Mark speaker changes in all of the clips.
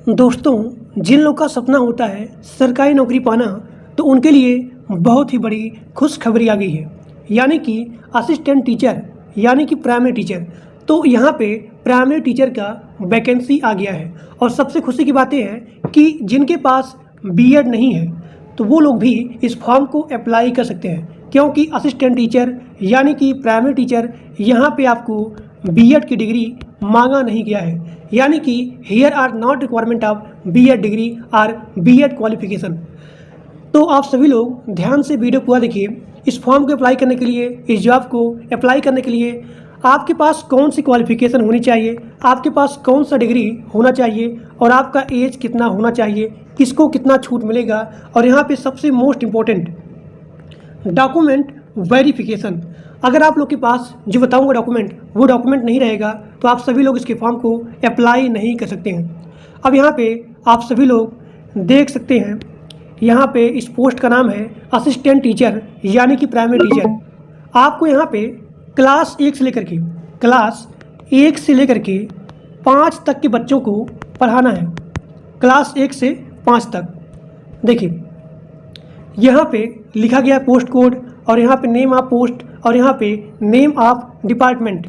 Speaker 1: दोस्तों, जिन लोग का सपना होता है सरकारी नौकरी पाना, तो उनके लिए बहुत ही बड़ी खुशखबरी आ गई है। यानी कि असिस्टेंट टीचर यानी कि प्राइमरी टीचर। तो यहाँ पे प्राइमरी टीचर का वैकेंसी आ गया है। और सबसे खुशी की बात यह है कि जिनके पास बीएड नहीं है तो वो लोग भी इस फॉर्म को अप्लाई कर सकते हैं, क्योंकि असिस्टेंट टीचर यानी कि प्राइमरी टीचर यहाँ पे आपको बीएड की डिग्री मांगा नहीं गया है। यानी कि here are not requirement of BEd degree or BEd qualification. तो आप सभी लोग ध्यान से वीडियो पूरा देखिए। इस फॉर्म को अप्लाई करने के लिए, इस जॉब को अप्लाई करने के लिए आपके पास कौन सी क्वालिफिकेशन होनी चाहिए, आपके पास कौन सा डिग्री होना चाहिए और आपका एज कितना होना चाहिए, किसको कितना छूट मिलेगा, और यहाँ पे सबसे मोस्ट इम्पोर्टेंट डॉक्यूमेंट वेरिफिकेशन। अगर आप लोग के पास जो बताऊंगा डॉक्यूमेंट, वो डॉक्यूमेंट नहीं रहेगा तो आप सभी लोग इसके फॉर्म को अप्लाई नहीं कर सकते हैं। अब यहाँ पे आप सभी लोग देख सकते हैं, यहाँ पे इस पोस्ट का नाम है असिस्टेंट टीचर यानी कि प्राइमरी टीचर। आपको यहाँ पे क्लास 1 से लेकर के 5 तक के बच्चों को पढ़ाना है। क्लास 1 से 5 तक। देखिए यहाँ पे लिखा गया पोस्ट कोड, और यहाँ पे नेम ऑफ पोस्ट, और यहाँ पे नेम ऑफ डिपार्टमेंट,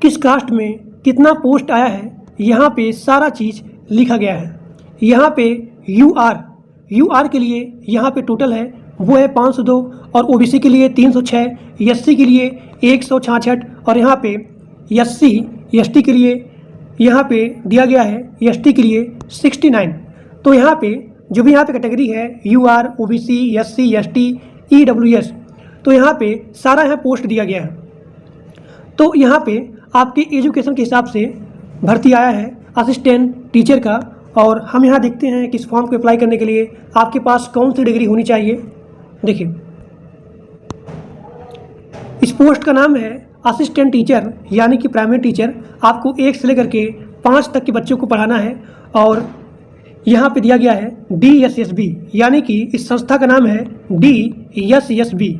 Speaker 1: किस कास्ट में कितना पोस्ट आया है, यहाँ पे सारा चीज़ लिखा गया है। यहाँ पे यूआर के लिए यहाँ पे टोटल है वो है 502, और ओबीसी के लिए 306, एससी के लिए 166, और यहाँ पे एसटी के लिए यहाँ पे दिया गया है एसटी के लिए 69। तो यहाँ पे जो भी यहाँ पे कैटेगरी है UR, OBC, SC, ST, EWS, तो यहाँ पे सारा यहाँ पोस्ट दिया गया है। तो यहाँ पे आपके एजुकेशन के हिसाब से भर्ती आया है असिस्टेंट टीचर का। और हम यहाँ देखते हैं कि इस फॉर्म को अप्लाई करने के लिए आपके पास कौन सी डिग्री होनी चाहिए। देखिए इस पोस्ट का नाम है असिस्टेंट टीचर यानी कि प्राइमरी टीचर। आपको 1 से लेकर के 5 तक के बच्चों को पढ़ाना है। और यहाँ पे दिया गया है DSSB, यानी कि इस संस्था का नाम है DSSB।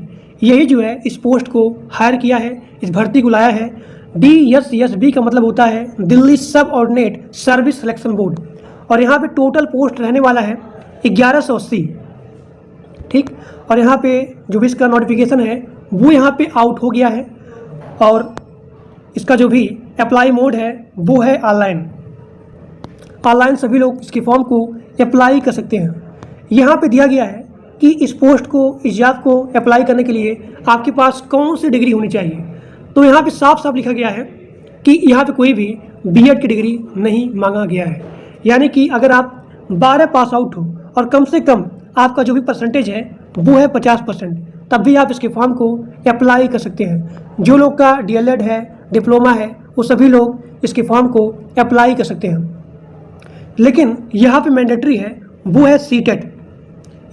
Speaker 1: यही जो है इस पोस्ट को हायर किया है, इस भर्ती को लाया है। DSSB का मतलब होता है दिल्ली सब ऑर्डिनेट सर्विस सिलेक्शन बोर्ड। और यहाँ पे टोटल पोस्ट रहने वाला है 1180। ठीक। और यहाँ पे जो भी इसका नोटिफिकेशन है वो यहाँ पे आउट हो गया है, और इसका जो भी अप्लाई मोड है वो है ऑनलाइन सभी लोग इसके फॉर्म को अप्लाई कर सकते हैं। यहाँ पे दिया गया है कि इस पोस्ट को, इस जॉब को अप्लाई करने के लिए आपके पास कौन सी डिग्री होनी चाहिए। तो यहाँ पे साफ साफ लिखा गया है कि यहाँ पे कोई भी बीएड की डिग्री नहीं मांगा गया है। यानी कि अगर आप 12 पास आउट हो और कम से कम आपका जो भी परसेंटेज है वो है 50%, तब भी आप इसके फॉर्म को अप्लाई कर सकते हैं। जो लोग का DLED है, डिप्लोमा है, वो सभी लोग इसके फॉर्म को अप्लाई कर सकते हैं। लेकिन यहाँ पे मैंडेटरी है वो है सीटेट,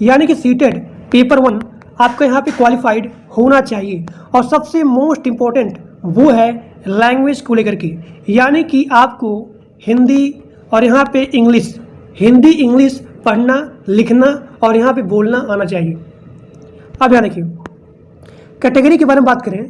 Speaker 1: यानी कि सीटेट पेपर 1 आपका यहाँ पे क्वालिफाइड होना चाहिए। और सबसे मोस्ट इम्पोर्टेंट वो है लैंग्वेज को लेकर के, यानी कि आपको हिंदी और यहाँ पे इंग्लिश, हिंदी इंग्लिश पढ़ना, लिखना और यहाँ पे बोलना आना चाहिए। अब यहाँ देखिए कैटेगरी के बारे में बात करें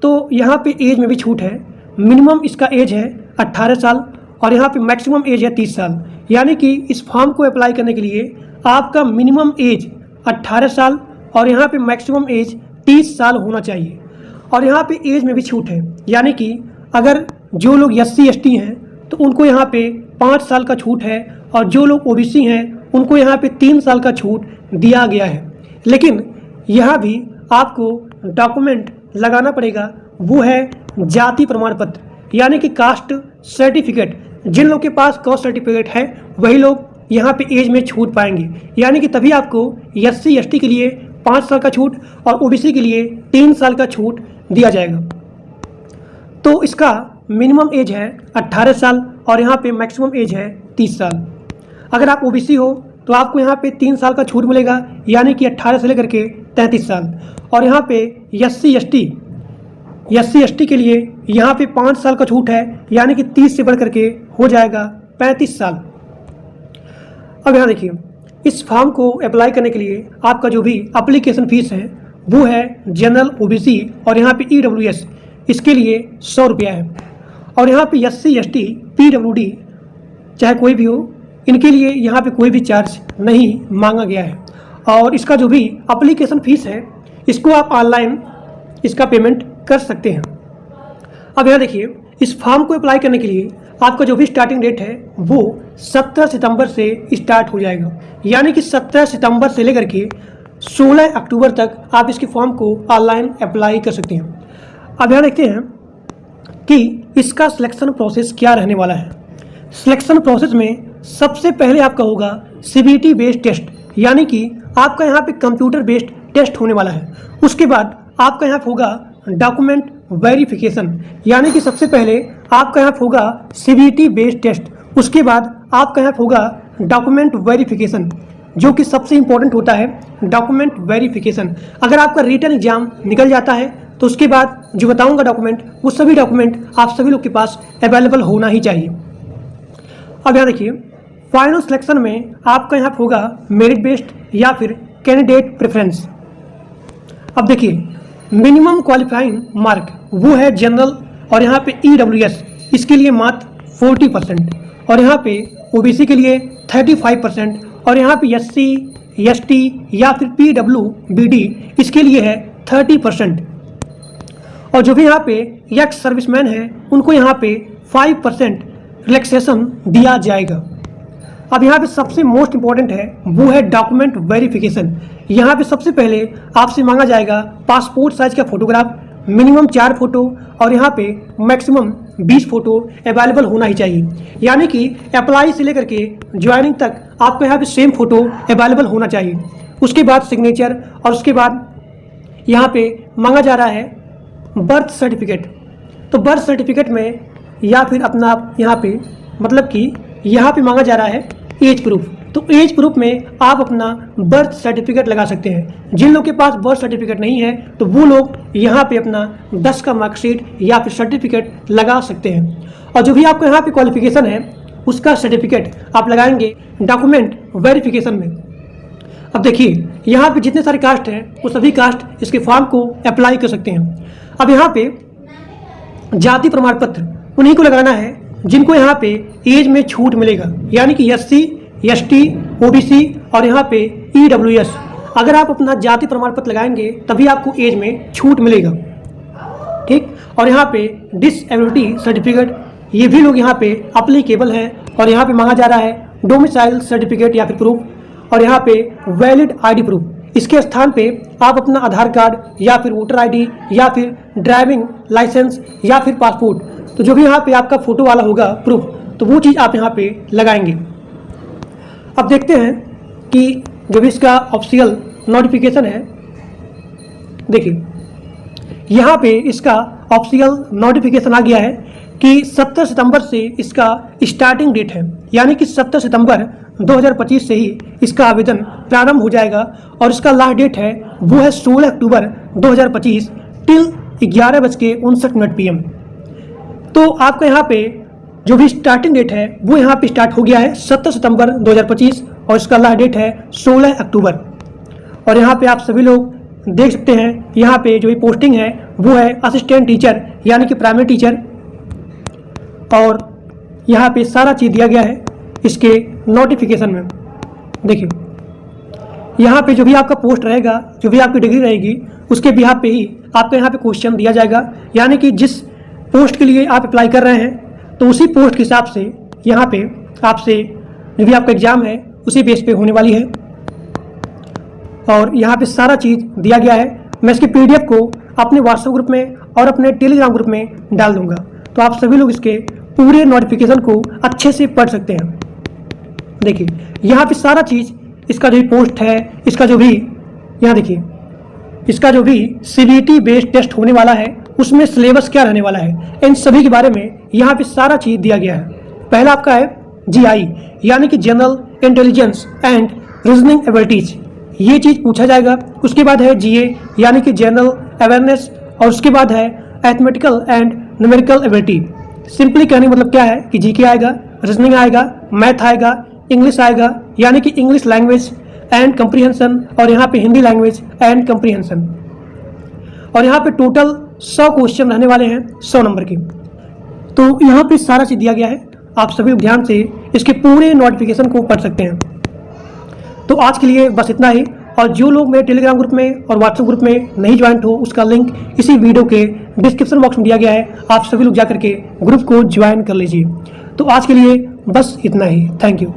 Speaker 1: तो यहाँ पे एज में भी छूट है। मिनिमम इसका एज है 18 साल, और यहाँ पे मैक्सिमम एज है 30 साल। यानी कि इस फॉर्म को अप्लाई करने के लिए आपका मिनिमम एज 18 साल और यहाँ पे मैक्सिमम एज 30 साल होना चाहिए। और यहाँ पे एज में भी छूट है, यानी कि अगर जो लोग SC ST हैं तो उनको यहाँ पे 5 साल का छूट है, और जो लोग OBC हैं उनको यहाँ पे 3 साल का छूट दिया गया है। लेकिन यहाँ भी आपको डॉक्यूमेंट लगाना पड़ेगा, वो है जाति प्रमाण पत्र यानी कि कास्ट सर्टिफिकेट। जिन लोग के पास कास्ट सर्टिफिकेट है वही लोग यहाँ पे एज में छूट पाएंगे। यानी कि तभी आपको SC ST के लिए 5 साल का छूट और OBC के लिए 3 साल का छूट दिया जाएगा। तो इसका मिनिमम एज है 18 साल और यहाँ पे मैक्सिमम एज है 30 साल। अगर आप OBC हो तो आपको यहाँ पे 3 साल का छूट मिलेगा, यानी कि 18 से लेकर के 33 साल। और यहाँ पे SC ST के लिए यहाँ पे 5 साल का छूट है, यानी कि 30 से बढ़ करके हो जाएगा 35 साल। अब यहाँ देखिए इस फॉर्म को अप्लाई करने के लिए आपका जो भी एप्लीकेशन फीस है वो है जनरल, OBC और यहाँ पे EWS, इसके लिए 100 रुपया है। और यहाँ पे SC ST PWD चाहे कोई भी हो, इनके लिए यहाँ पे कोई भी चार्ज नहीं मांगा गया है। और इसका जो भी एप्लीकेशन फ़ीस है इसको आप ऑनलाइन इसका पेमेंट कर सकते हैं। अब यहाँ देखिए, इस फॉर्म को अप्लाई करने के लिए आपका जो भी स्टार्टिंग डेट है वो 17 सितंबर से स्टार्ट हो जाएगा, यानी कि 17 सितंबर से लेकर के 16 अक्टूबर तक आप इसके फॉर्म को ऑनलाइन अप्लाई कर सकते हैं। अब यहाँ देखते हैं कि इसका सिलेक्शन प्रोसेस क्या रहने वाला है। सिलेक्शन प्रोसेस में सबसे पहले आपका होगा CBT बेस्ड टेस्ट, यानी कि आपका यहाँ पे कंप्यूटर बेस्ड टेस्ट होने वाला है। उसके बाद आपका यहाँ पे होगा डॉक्यूमेंट वेरिफिकेशन, यानी कि सबसे पहले आपका यहाँ पे होगा CBT बेस्ड टेस्ट, उसके बाद आपका यहाँ पे होगा डॉक्यूमेंट वेरिफिकेशन, जो कि सबसे इम्पोर्टेंट होता है डॉक्यूमेंट वेरिफिकेशन। अगर आपका रिटन एग्जाम निकल जाता है तो उसके बाद जो बताऊंगा डॉक्यूमेंट, वो सभी डॉक्यूमेंट आप सभी लोग के पास अवेलेबल होना ही चाहिए। अब यहाँ देखिए, फाइनल सिलेक्शन में आपका यहाँ पे होगा मेरिट बेस्ड या फिर कैंडिडेट प्रेफरेंस। अब देखिए, मिनिमम क्वालिफाइंग मार्क वो है जनरल, और यहाँ पे EWS इसके लिए मात्र 40%, और यहाँ पे OBC के लिए 35%, और यहाँ पे SC ST या फिर PWBD इसके लिए है 30%। और जो भी यहाँ पे एक्स सर्विसमैन है उनको यहाँ पे 5% रिलैक्सेशन दिया जाएगा। अब यहाँ पे सबसे मोस्ट इम्पॉर्टेंट है वो है डॉक्यूमेंट वेरिफिकेशन। यहाँ पे सबसे पहले आपसे मांगा जाएगा पासपोर्ट साइज का फोटोग्राफ, मिनिमम 4 फोटो, और यहाँ पे मैक्सिमम 20 फोटो अवेलेबल होना ही चाहिए, यानी कि अप्लाई से लेकर के ज्वाइनिंग तक आपको यहाँ पे सेम फोटो अवेलेबल होना चाहिए। उसके बाद सिग्नेचर, और उसके बाद यहाँ पे मांगा जा रहा है बर्थ सर्टिफिकेट। तो बर्थ सर्टिफिकेट में या फिर अपना यहाँ पे मतलब कि यहाँ पे मांगा जा रहा है एज प्रूफ। तो एज प्रूफ में आप अपना बर्थ सर्टिफिकेट लगा सकते हैं। जिन लोग के पास बर्थ सर्टिफिकेट नहीं है तो वो लोग यहाँ पे अपना 10 का मार्कशीट या फिर सर्टिफिकेट लगा सकते हैं। और जो भी आपको यहाँ पे क्वालिफिकेशन है उसका सर्टिफिकेट आप लगाएंगे डॉक्यूमेंट वेरिफिकेशन में। अब देखिए, यहाँ पे जितने सारे कास्ट हैं वो सभी कास्ट इसके फॉर्म को अप्लाई कर सकते हैं। अब यहाँ पे जाति प्रमाण पत्र उन्हीं को लगाना है जिनको यहाँ पे एज में छूट मिलेगा, यानी कि SC ST OBC और यहाँ पे EWS। अगर आप अपना जाति प्रमाण पत्र लगाएंगे तभी आपको एज में छूट मिलेगा, ठीक। और यहाँ पे डिसेबिलिटी सर्टिफिकेट, ये भी लोग यहाँ पे अप्लीकेबल हैं। और यहाँ पे मांगा जा रहा है डोमिसाइल सर्टिफिकेट या फिर प्रूफ, और यहाँ पे वैलिड ID प्रूफ। इसके स्थान पे आप अपना आधार कार्ड या फिर वोटर ID या फिर ड्राइविंग लाइसेंस या फिर पासपोर्ट, तो जो भी यहाँ पे आपका फोटो वाला होगा प्रूफ, तो वो चीज़ आप यहाँ पे लगाएंगे। अब देखते हैं कि जो भी इसका ऑफिशियल नोटिफिकेशन है, देखिए यहाँ पे इसका ऑफिशियल नोटिफिकेशन आ गया है कि 17 सितंबर से इसका स्टार्टिंग डेट है, यानी कि 17 सितंबर 2025 से ही इसका आवेदन प्रारंभ हो जाएगा। और इसका लास्ट डेट है वो है 16 अक्टूबर 2025 टिल 11:59 PM। तो आपका यहाँ पे जो भी स्टार्टिंग डेट है वो यहाँ पे स्टार्ट हो गया है 17 सितंबर 2025, और इसका लास्ट डेट है 16 अक्टूबर। और यहाँ पे आप सभी लोग देख सकते हैं, यहाँ पे जो भी पोस्टिंग है वो है असिस्टेंट टीचर, यानी कि प्राइमरी टीचर। और यहाँ पे सारा चीज़ दिया गया है इसके नोटिफिकेशन में। देखिए, यहाँ पे जो भी आपका पोस्ट रहेगा, जो भी आपकी डिग्री रहेगी, उसके बिहाफ पे ही आपको यहाँ पे क्वेश्चन दिया जाएगा, यानी कि जिस पोस्ट के लिए आप अप्लाई कर रहे हैं तो उसी पोस्ट के हिसाब से यहाँ पे आपसे जो भी आपका एग्ज़ाम है उसी बेस पे होने वाली है। और यहाँ पे सारा चीज़ दिया गया है। मैं इसके PDF को अपने व्हाट्सएप ग्रुप में और अपने टेलीग्राम ग्रुप में डाल दूँगा, तो आप सभी लोग इसके पूरे नोटिफिकेशन को अच्छे से पढ़ सकते हैं। देखिए, यहाँ पे सारा चीज़, इसका जो भी पोस्ट है, इसका जो भी यहाँ देखिए, इसका जो भी CBT बेस्ड टेस्ट होने वाला है उसमें सिलेबस क्या रहने वाला है, इन सभी के बारे में यहाँ पे सारा चीज़ दिया गया है। पहला आपका है GI, यानी कि general intelligence and reasoning abilities, ये चीज़ पूछा जाएगा। उसके बाद है GA, यानी कि जनरल अवेयरनेस, और उसके बाद है arithmetical and numerical ability. Simply कहने मतलब क्या है कि GK आएगा, रीजनिंग आएगा, मैथ आएगा, इंग्लिश आएगा, यानी कि इंग्लिश लैंग्वेज एंड कंप्रीहेंशन, और यहाँ पे हिंदी लैंग्वेज एंड कंप्रीहेंशन। और यहाँ पे टोटल 100 क्वेश्चन रहने वाले हैं 100 नंबर के। तो यहाँ पे सारा चीज़ दिया गया है। आप सभी लोग ध्यान से इसके पूरे नोटिफिकेशन को पढ़ सकते हैं। तो आज के लिए बस इतना ही, और जो लोग मेरे टेलीग्राम ग्रुप में और व्हाट्सएप ग्रुप में नहीं ज्वाइंट हो, उसका लिंक इसी वीडियो के डिस्क्रिप्शन बॉक्स में दिया गया है। आप सभी लोग जाकर के ग्रुप को ज्वाइन कर लीजिए। तो आज के लिए बस इतना ही। Thank you.